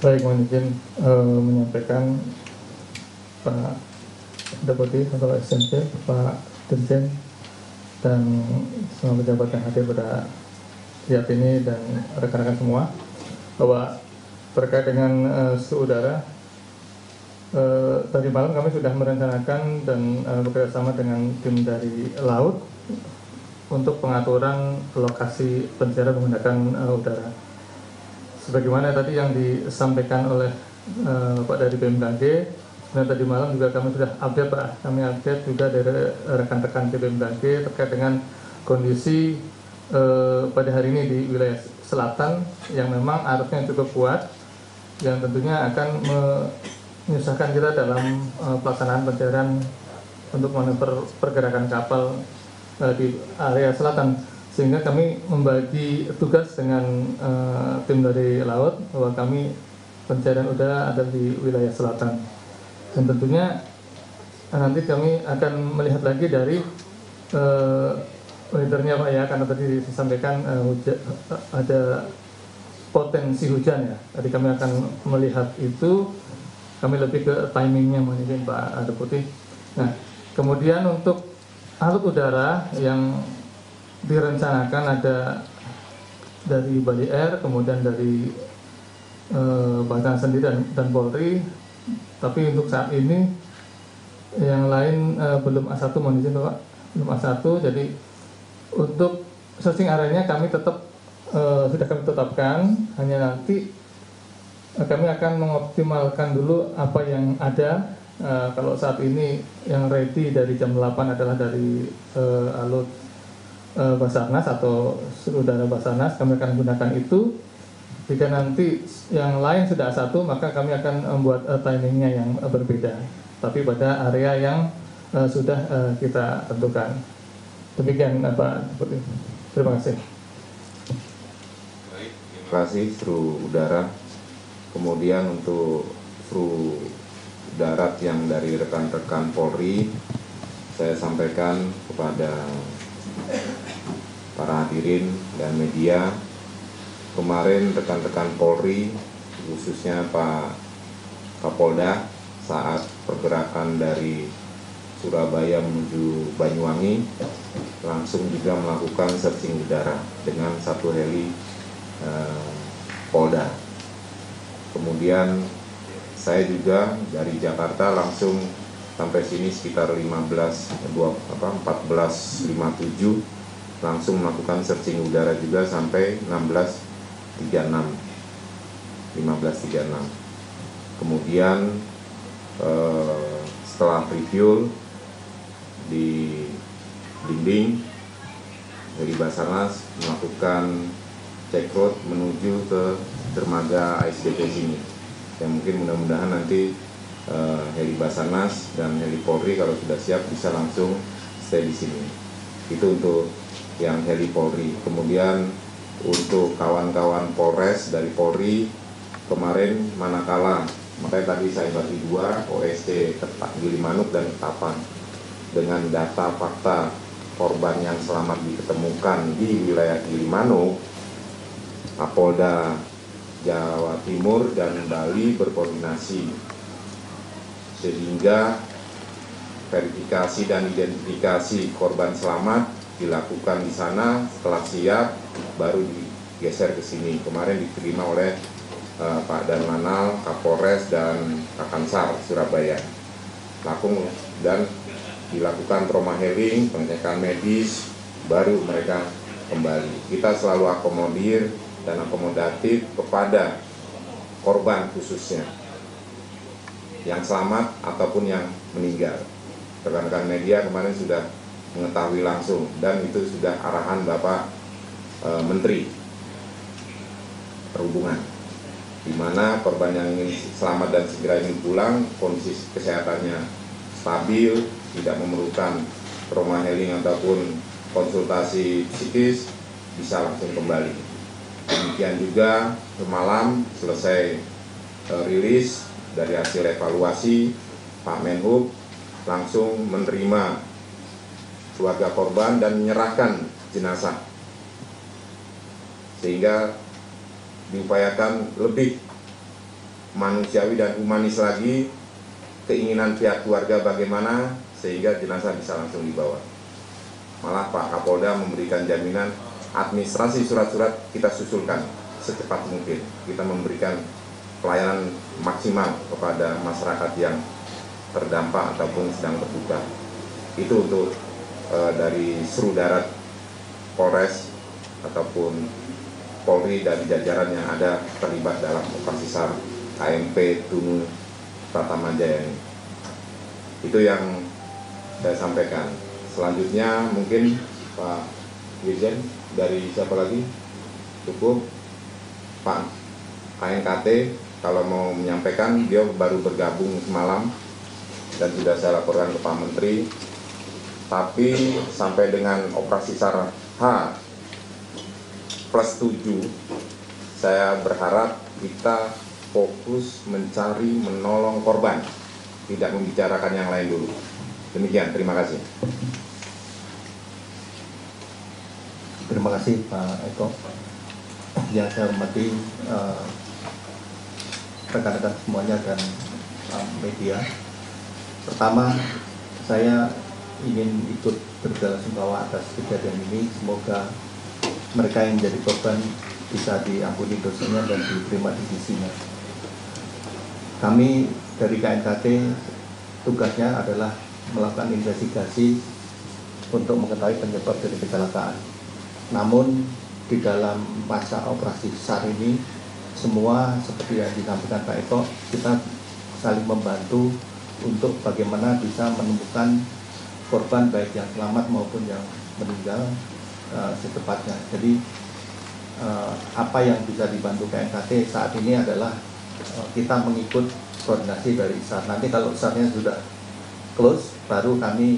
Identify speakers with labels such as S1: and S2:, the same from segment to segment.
S1: Baik, mohon izin menyampaikan Pak Deputi atau SMP, Pak Dirjen, dan semua pejabat yang hadir pada siang ini dan rekan-rekan semua, bahwa terkait dengan suhu udara, tadi malam kami sudah merencanakan dan bekerjasama dengan tim dari laut untuk pengaturan lokasi pencarian menggunakan udara. Sebagaimana tadi yang disampaikan oleh Bapak dari BMKG, dan tadi malam juga kami sudah update Pak, kami update juga dari rekan-rekan di BMKG terkait dengan kondisi pada hari ini di wilayah selatan yang memang arusnya cukup kuat, yang tentunya akan menyusahkan kita dalam pelaksanaan pencarian untuk manuver pergerakan kapal di area selatan, sehingga kami membagi tugas dengan tim dari laut bahwa kami pencarian udara ada di wilayah selatan, dan tentunya nanti kami akan melihat lagi dari weathernya Pak ya, karena tadi disampaikan ada potensi hujan ya. Tadi kami akan melihat itu, kami lebih ke timingnya mungkin Pak Deputi. Nah, kemudian untuk alat udara yang direncanakan ada dari Bali Air, kemudian dari Basarnas sendiri dan Polri, tapi untuk saat ini yang lain belum A1, mohon izin Pak, belum A1. Jadi untuk searching area-nya kami tetap sudah kami tetapkan, hanya nanti kami akan mengoptimalkan dulu apa yang ada. Kalau saat ini yang ready dari jam 8 adalah dari alut Basarnas atau suhu udara Basarnas, kami akan gunakan itu. Jika nanti yang lain sudah A1, maka kami akan membuat timingnya yang berbeda, tapi pada area yang sudah kita tentukan. Demikian Pak Deputi. Terima kasih.
S2: Baik, terima kasih kru udara. Kemudian untuk kru darat yang dari rekan-rekan Polri, saya sampaikan kepada para hadirin dan media, kemarin rekan-rekan Polri, khususnya Pak Kapolda, saat pergerakan dari Surabaya menuju Banyuwangi, langsung juga melakukan searching udara dengan satu heli Polda. Kemudian saya juga dari Jakarta langsung sampai sini sekitar 14.57, langsung melakukan searching udara juga sampai 15.36. Kemudian setelah review di dinding dari Basarnas melakukan check road menuju ke dermaga ASDP sini, yang mungkin mudah-mudahan nanti heli Basarnas dan heli Polri kalau sudah siap bisa langsung stay di sini. Itu untuk yang heli Polri. Kemudian untuk kawan-kawan Polres dari Polri, kemarin manakala, makanya tadi saya bagi dua, OSC Gilimanuk dan Ketapang, dengan data fakta korban yang selamat diketemukan di wilayah Gilimanuk, Kapolda Jawa Timur dan Bali berkoordinasi sehingga verifikasi dan identifikasi korban selamat dilakukan di sana. Setelah siap baru digeser ke sini. Kemarin diterima oleh Pak Danlanal, Kapolres dan Kakansar Surabaya. Langsung dan dilakukan trauma healing, pengecekan medis, baru mereka kembali. Kita selalu akomodir dan akomodatif kepada korban khususnya yang selamat ataupun yang meninggal. Rekan-rekan media kemarin sudah mengetahui langsung dan itu sudah arahan Bapak Menteri Perhubungan, di mana korban yang ingin selamat dan segera ingin pulang, kondisi kesehatannya stabil, tidak memerlukan trauma healing ataupun konsultasi psikis, bisa langsung kembali. Demikian juga semalam selesai rilis dari hasil evaluasi, Pak Menhub langsung menerima keluarga korban dan menyerahkan jenazah, sehingga diupayakan lebih manusiawi dan humanis lagi keinginan pihak keluarga bagaimana sehingga jenazah bisa langsung dibawa. Malah Pak Kapolda memberikan jaminan administrasi surat-surat kita susulkan secepat mungkin. Kita memberikan pelayanan maksimal kepada masyarakat yang terdampak ataupun sedang berduka. Itu untuk dari Seru Darat Polres ataupun Polri dan jajaran yang ada terlibat dalam operasi SAR KMP Tunu Pratama Jaya ini. Itu yang saya sampaikan. Selanjutnya mungkin Pak Dirjen dari siapa lagi? Cukup Pak KNKT kalau mau menyampaikan, dia baru bergabung semalam dan sudah saya laporkan ke Pak Menteri. Tapi sampai dengan operasi SAR H+7, saya berharap kita fokus mencari menolong korban, tidak membicarakan yang lain dulu. Demikian, terima kasih.
S3: Terima kasih Pak Eko. Yang saya hormati rekan-rekan semuanya dan media. Pertama, saya ingin ikut berbelasungkawa atas kejadian ini. Semoga mereka yang menjadi korban bisa diampuni dosanya dan diterima di sisinya. Kami dari KNKT tugasnya adalah melakukan investigasi untuk mengetahui penyebab dari kecelakaan. Namun di dalam masa operasi SAR ini, semua seperti yang disampaikan Pak Eko, kita saling membantu untuk bagaimana bisa menemukan korban baik yang selamat maupun yang meninggal secepatnya. Jadi apa yang bisa dibantu KNKT saat ini adalah kita mengikut koordinasi dari SAR. Nanti kalau SAR-nya sudah close, baru kami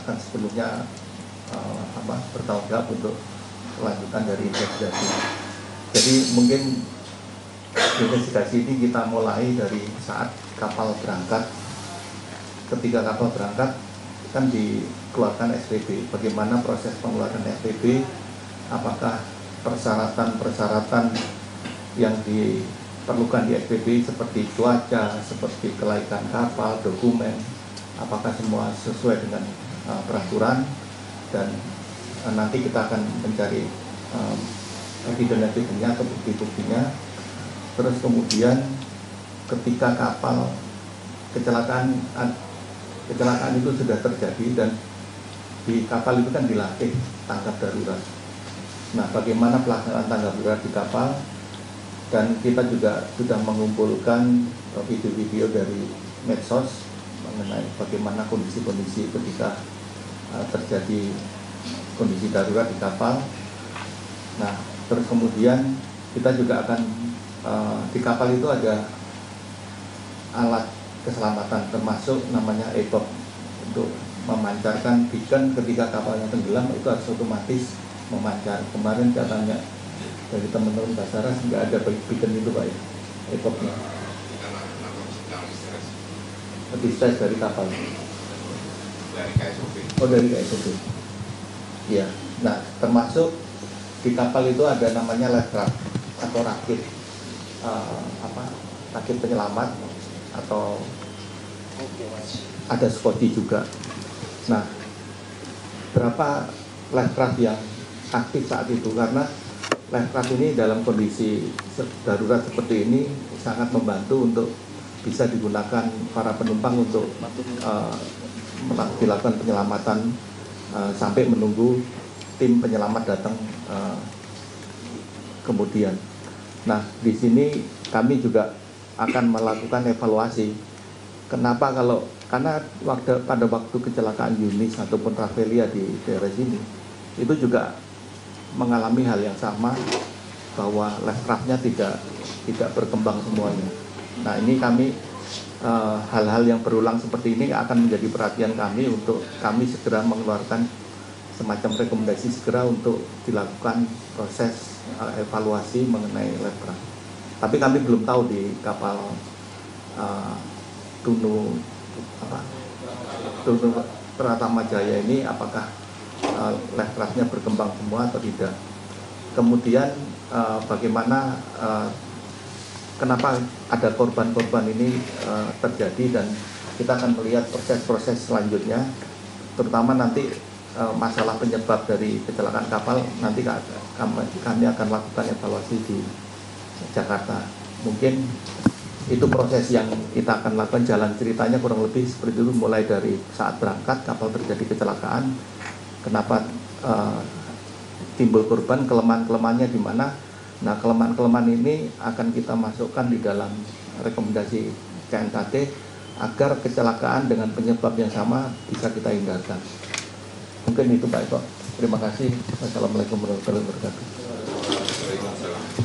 S3: akan sepenuhnya bertanggung jawab untuk kelanjutan dari investigasi. Jadi mungkin investigasi ini kita mulai dari saat kapal berangkat. Ketika kapal berangkat kan dikeluarkan SPP. Bagaimana proses pengeluaran SPP? Apakah persyaratan-persyaratan yang diperlukan di SPP seperti cuaca, seperti kelaikan kapal, dokumen, apakah semua sesuai dengan peraturan? Dan nanti kita akan mencari evidence-nya atau bukti-buktinya. Terus kemudian ketika kapal kecelakaan itu sudah terjadi dan di kapal itu kan dilatih tanggap darurat. Nah, bagaimana pelaksanaan tanggap darurat di kapal? Dan kita juga sudah mengumpulkan video-video dari medsos mengenai bagaimana kondisi-kondisi ketika terjadi kondisi darurat di kapal. Nah, terus kemudian kita juga akan di kapal itu ada alat keselamatan termasuk namanya ECOP untuk memancarkan beacon ketika kapalnya tenggelam, itu harus otomatis memancar. Kemarin saya tanya dari teman-teman Basarnas nggak ada beacon itu Pak ya, ECOP-nya. Lebih stress dari kapal.
S2: Dari KSOP.
S3: Oh, dari KSOP. Iya. Nah, termasuk di kapal itu ada namanya life raft atau rakit rakit penyelamat atau ada Scotty juga. Nah, berapa life raft yang aktif saat itu? Karena life raft ini dalam kondisi darurat seperti ini sangat membantu untuk bisa digunakan para penumpang untuk dilakukan penyelamatan sampai menunggu tim penyelamat datang kemudian. Nah, di sini kami juga akan melakukan evaluasi. Kenapa karena pada waktu kecelakaan Yunis ataupun Ravelia di daerah sini itu juga mengalami hal yang sama, bahwa life raft-nya tidak berkembang semuanya. Nah, ini kami hal-hal yang berulang seperti ini akan menjadi perhatian kami untuk kami segera mengeluarkan semacam rekomendasi segera untuk dilakukan proses evaluasi mengenai life raft. Tapi kami belum tahu di kapal Tunu Pratama Jaya ini apakah life raft-nya berkembang semua atau tidak. Kemudian bagaimana kenapa ada korban-korban ini terjadi, dan kita akan melihat proses-proses selanjutnya, terutama nanti masalah penyebab dari kecelakaan kapal. Nanti kami akan lakukan evaluasi di Jakarta. Mungkin itu proses yang kita akan lakukan. Jalan ceritanya kurang lebih seperti itu, mulai dari saat berangkat kapal terjadi kecelakaan, kenapa timbul korban, kelemahan-kelemahannya di mana. Nah, kelemahan-kelemahan ini akan kita masukkan di dalam rekomendasi KNKT agar kecelakaan dengan penyebab yang sama bisa kita hindarkan. Mungkin itu Pak Eko. Terima kasih. Wassalamualaikum warahmatullahi wabarakatuh.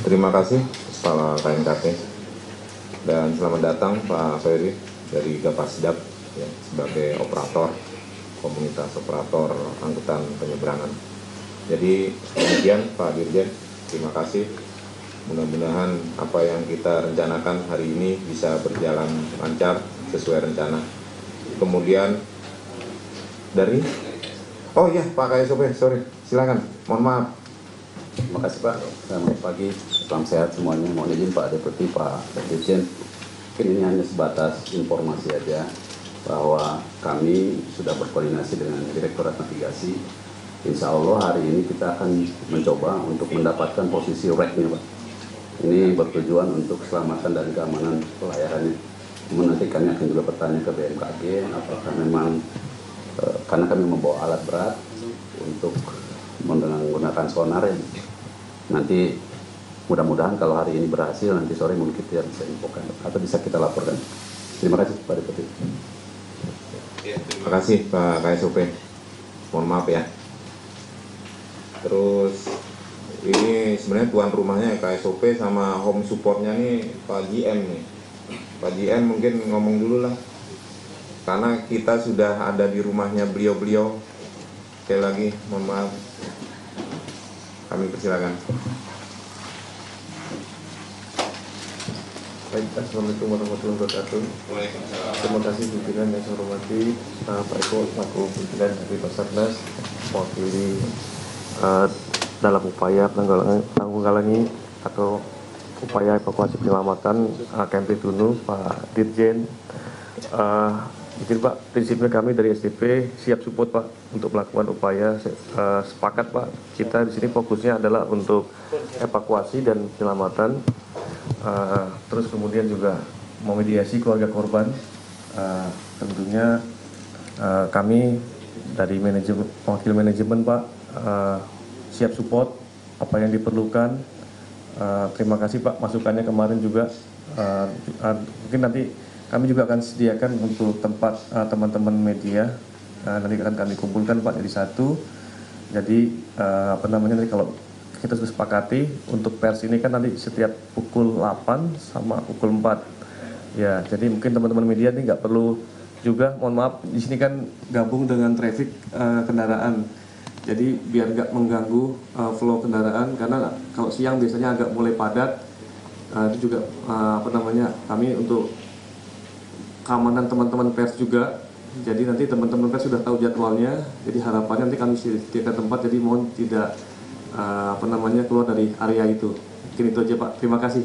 S2: Terima kasih Kepala KNKT, dan selamat datang Pak Ferry dari Gapasdap ya, sebagai operator komunitas operator angkutan penyeberangan. Jadi kemudian Pak Dirjen, terima kasih. Mudah-mudahan apa yang kita rencanakan hari ini bisa berjalan lancar sesuai rencana. Kemudian dari iya Pak KSOP, sorry, silakan, mohon maaf.
S4: Terima kasih Pak, selamat pagi, salam sehat semuanya. Mohon izin Pak Deputi, Pak Dirjen, mungkin ini hanya sebatas informasi aja bahwa kami sudah berkoordinasi dengan Direktorat Navigasi. Insya Allah hari ini kita akan mencoba untuk mendapatkan posisi rack-nya Pak. Ini bertujuan untuk keselamatan dan keamanan pelayarannya. Kemudian nanti kami akan juga bertanya ke BMKG apakah memang karena kami membawa alat berat untuk menggunakan sonar ya. Nanti mudah-mudahan kalau hari ini berhasil, nanti sore mungkin kita bisa infokan atau bisa kita laporkan. Terima kasih Pak Deputi.
S2: Terima kasih Pak KSOP. Mohon maaf ya. Terus ini sebenarnya tuan rumahnya KSOP sama home supportnya nih Pak GM nih. Pak GM mungkin ngomong dulu lah, karena kita sudah ada di rumahnya beliau-beliau. Sekali lagi mohon maaf, kami persilakan.
S5: Baik, Assalamualaikum warahmatullahi wabarakatuh. Terima kasih pimpinan yang saya hormati, Pak Eko selaku pimpinan dari Basarnas mewakili dalam upaya menanggulangi atau upaya evakuasi penyelamatan KMP Tunu, Pak Dirjen. Mungkin Pak, prinsipnya kami dari SDP siap support Pak untuk melakukan upaya. Sepakat Pak, kita di sini fokusnya adalah untuk evakuasi dan penyelamatan. Terus kemudian juga memediasi keluarga korban. Tentunya kami dari wakil manajemen Pak siap support apa yang diperlukan. Terima kasih Pak masukannya kemarin juga. Mungkin nanti kami juga akan sediakan untuk tempat teman-teman media. Nanti akan kami kumpulkan Pak jadi satu. Jadi nanti kalau kita sudah sepakati untuk pers ini kan nanti setiap pukul 8 sama pukul 4. Ya, jadi mungkin teman-teman media ini nggak perlu juga, mohon maaf, di sini kan gabung dengan traffic kendaraan. Jadi biar nggak mengganggu flow kendaraan, karena kalau siang biasanya agak mulai padat. Itu juga kami untuk keamanan teman-teman pers juga. Jadi nanti teman-teman pers sudah tahu jadwalnya. Jadi harapannya nanti kami sediakan tempat. Jadi mohon tidak keluar dari area itu. Mungkin itu aja Pak. Terima kasih.